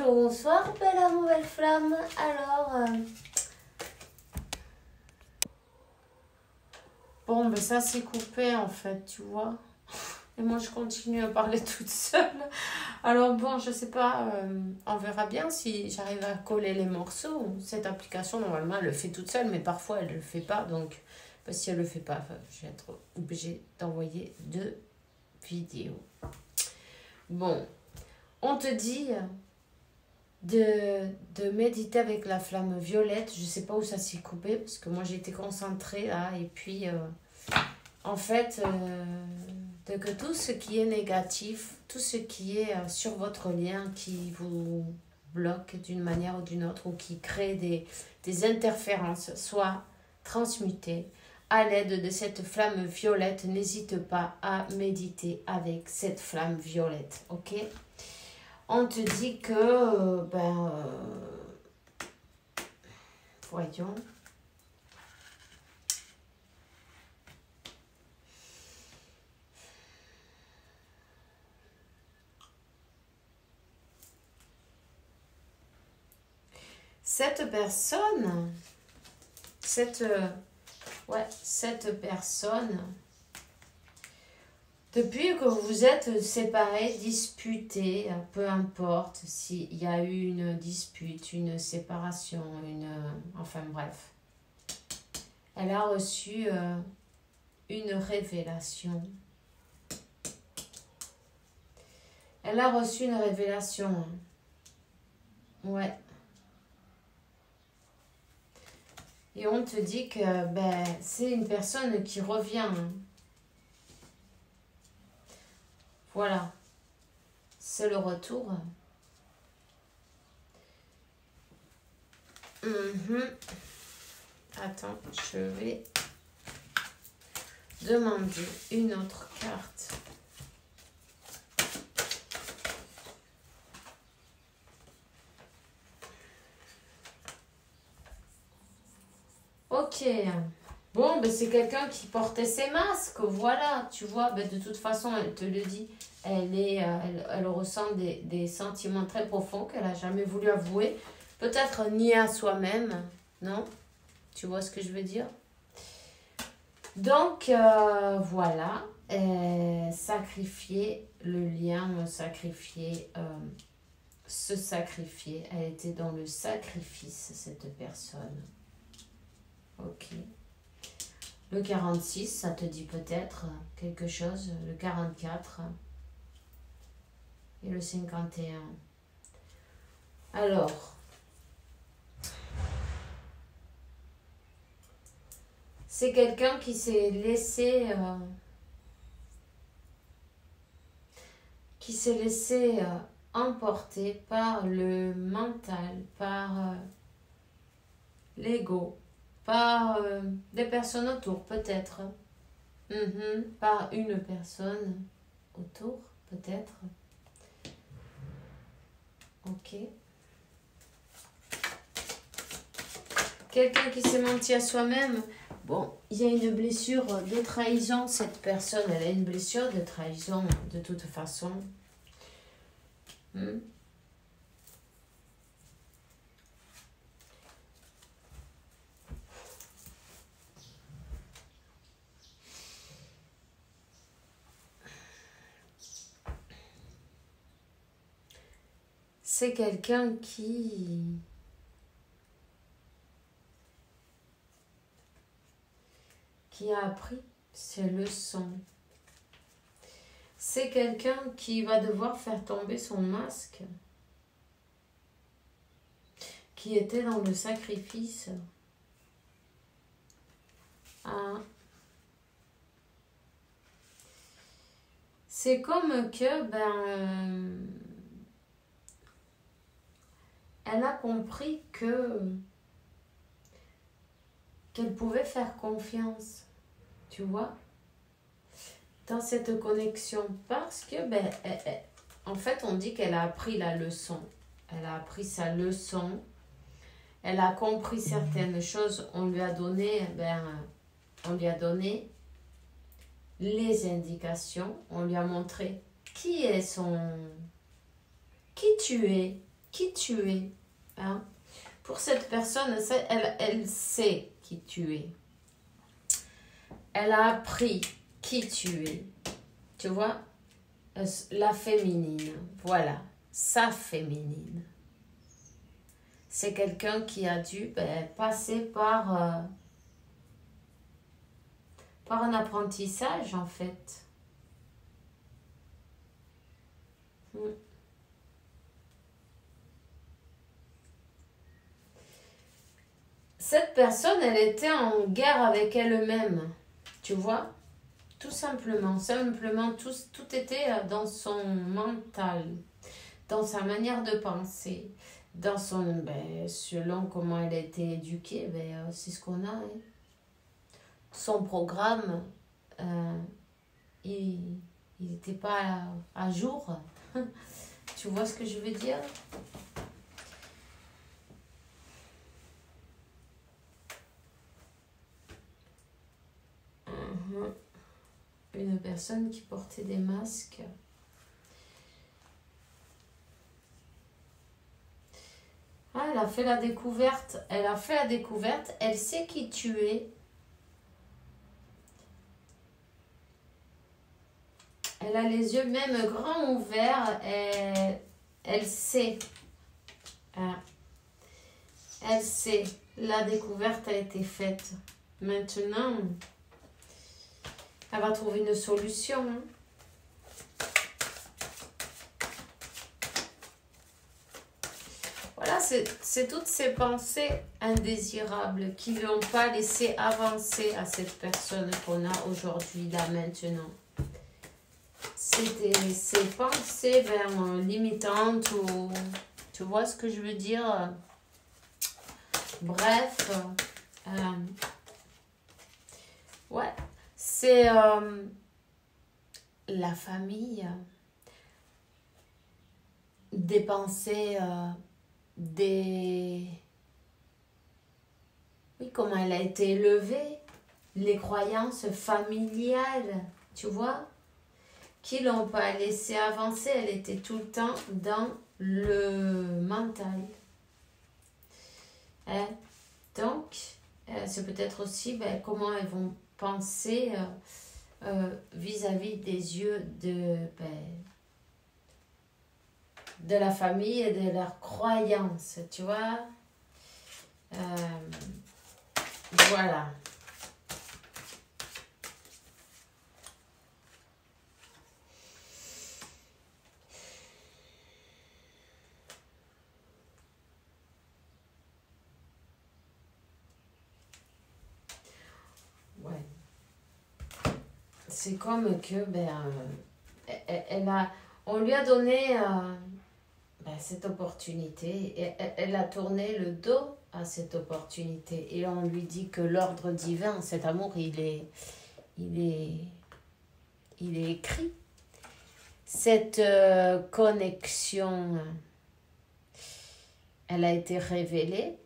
bonsoir, belle nouvelle flamme. Alors, bon, ben ça s'est coupé en fait, tu vois. Et moi, je continue à parler toute seule. Alors bon, je sais pas, on verra bien si j'arrive à coller les morceaux. Cette application, normalement, elle le fait toute seule, mais parfois, elle le fait pas. Donc, ben, si elle le fait pas, je vais être obligée d'envoyer 2 vidéos. Bon, on te dit de méditer avec la flamme violette. Je sais pas où ça s'est coupé parce que moi j'ai été concentrée là et puis en fait de que tout ce qui est négatif, tout ce qui est sur votre lien qui vous bloque d'une manière ou d'une autre ou qui crée des interférences soit transmuté à l'aide de cette flamme violette. N'hésite pas à méditer avec cette flamme violette, ok? On te dit que, voyons. Cette personne, cette personne, depuis que vous vous êtes séparés, disputés, peu importe s'il y a eu une dispute, une séparation, enfin bref, elle a reçu une révélation. Elle a reçu une révélation. Ouais. Et on te dit que c'est une personne qui revient. Voilà, c'est le retour. Attends, je vais demander une autre carte. Ok. Bon, c'est quelqu'un qui portait ses masques, voilà, tu vois, de toute façon, elle te le dit, elle ressent des sentiments très profonds qu'elle n'a jamais voulu avouer, peut-être ni à soi-même, non? Tu vois ce que je veux dire? Donc, voilà, sacrifier le lien, sacrifier, se sacrifier, elle était dans le sacrifice, cette personne. Ok. Le 46, ça te dit peut-être quelque chose. Le 44 et le 51. Alors, c'est quelqu'un qui s'est laissé emporter par le mental, par l'ego, par des personnes autour peut-être, par une personne autour peut-être, ok. Quelqu'un qui s'est menti à soi-même. Bon, il y a une blessure de trahison, cette personne, elle a une blessure de trahison de toute façon. C'est quelqu'un qui a appris ses leçons. C'est quelqu'un qui va devoir faire tomber son masque, qui était dans le sacrifice. C'est comme que, elle a compris qu'elle pouvait faire confiance, tu vois, dans cette connexion, parce que, en fait, on dit qu'elle a appris la leçon. Elle a appris sa leçon, elle a compris certaines choses, on lui a donné, les indications, on lui a montré qui tu es, qui tu es. Hein? Pour cette personne, elle sait qui tu es. Elle a appris qui tu es. Tu vois? La féminine. Voilà. Sa féminine. C'est quelqu'un qui a dû passer par un apprentissage, en fait. Cette personne, elle était en guerre avec elle-même. Tu vois? Tout simplement. Simplement, tout était dans son mental, dans sa manière de penser, dans son... selon comment elle a été éduquée, c'est ce qu'on a. Hein. Son programme, il n'était pas à jour. Tu vois ce que je veux dire? Une personne qui portait des masques. Ah, elle a fait la découverte. Elle a fait la découverte. Elle sait qui tu es. Elle a les yeux même grands ouverts. Elle sait. Elle sait. La découverte a été faite. Maintenant, elle va trouver une solution. Hein. Voilà, c'est toutes ces pensées indésirables qui ne l'ont pas laissé avancer à cette personne qu'on a aujourd'hui, là, maintenant. C'était ces pensées limitantes ou... Tu vois ce que je veux dire? Bref. Ouais. C'est la famille. Des pensées... Oui, comment elle a été élevée. Les croyances familiales. Tu vois? Qui l'ont pas laissé avancer. Elle était tout le temps dans le mental. Hein? Donc, c'est peut-être aussi comment elles vont penser vis-à-vis des yeux de la famille et de leurs croyances, tu vois. Voilà. C'est comme que on lui a donné cette opportunité et elle a tourné le dos à cette opportunité et on lui dit que l'ordre divin, cet amour, il est écrit. Cette connexion, elle a été révélée,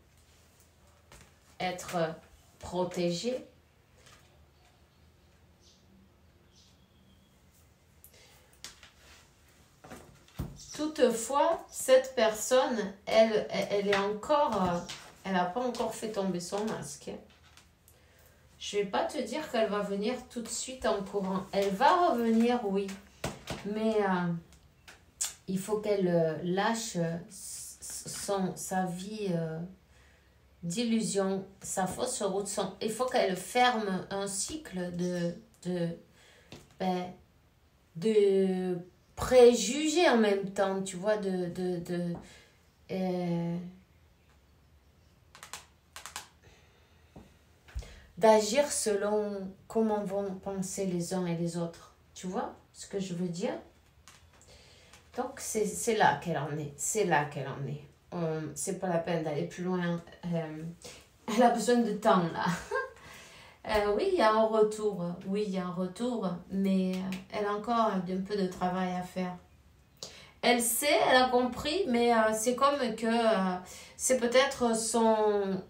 être protégée. Toutefois, cette personne, elle est encore, elle n'a pas encore fait tomber son masque. Je ne vais pas te dire qu'elle va venir tout de suite en courant. Elle va revenir, oui. Mais il faut qu'elle lâche sa vie d'illusion, sa fausse route. Il faut qu'elle ferme un cycle de préjugés en même temps, tu vois, d'agir selon comment vont penser les uns et les autres. Tu vois ce que je veux dire? Donc, c'est là qu'elle en est. C'est là qu'elle en est. C'est pas la peine d'aller plus loin. Elle a besoin de temps, là. Oui, il y a un retour. Oui, il y a un retour. Mais elle a encore un peu de travail à faire. Elle sait, elle a compris, mais c'est comme que c'est peut-être son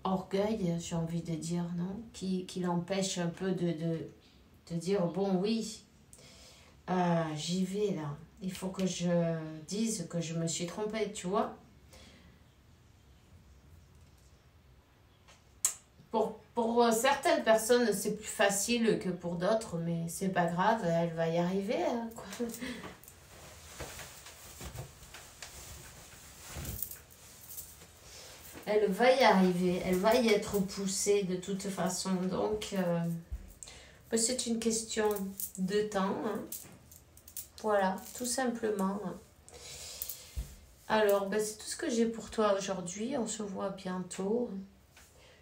orgueil, j'ai envie de dire, non? Qui l'empêche un peu de dire, bon, oui, j'y vais là. il faut que je dise que je me suis trompée, tu vois. Pour certaines personnes, c'est plus facile que pour d'autres, mais c'est pas grave, elle va y arriver, hein, quoi. Elle va y arriver, elle va y être poussée de toute façon. Donc, c'est une question de temps, hein. Voilà, tout simplement. Alors, c'est tout ce que j'ai pour toi aujourd'hui. On se voit bientôt.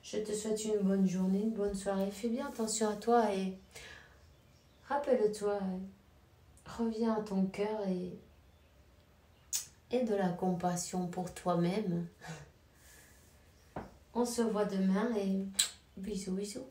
Je te souhaite une bonne journée, une bonne soirée. Fais bien attention à toi et rappelle-toi, reviens à ton cœur et de la compassion pour toi-même. On se voit demain et bisous, bisous.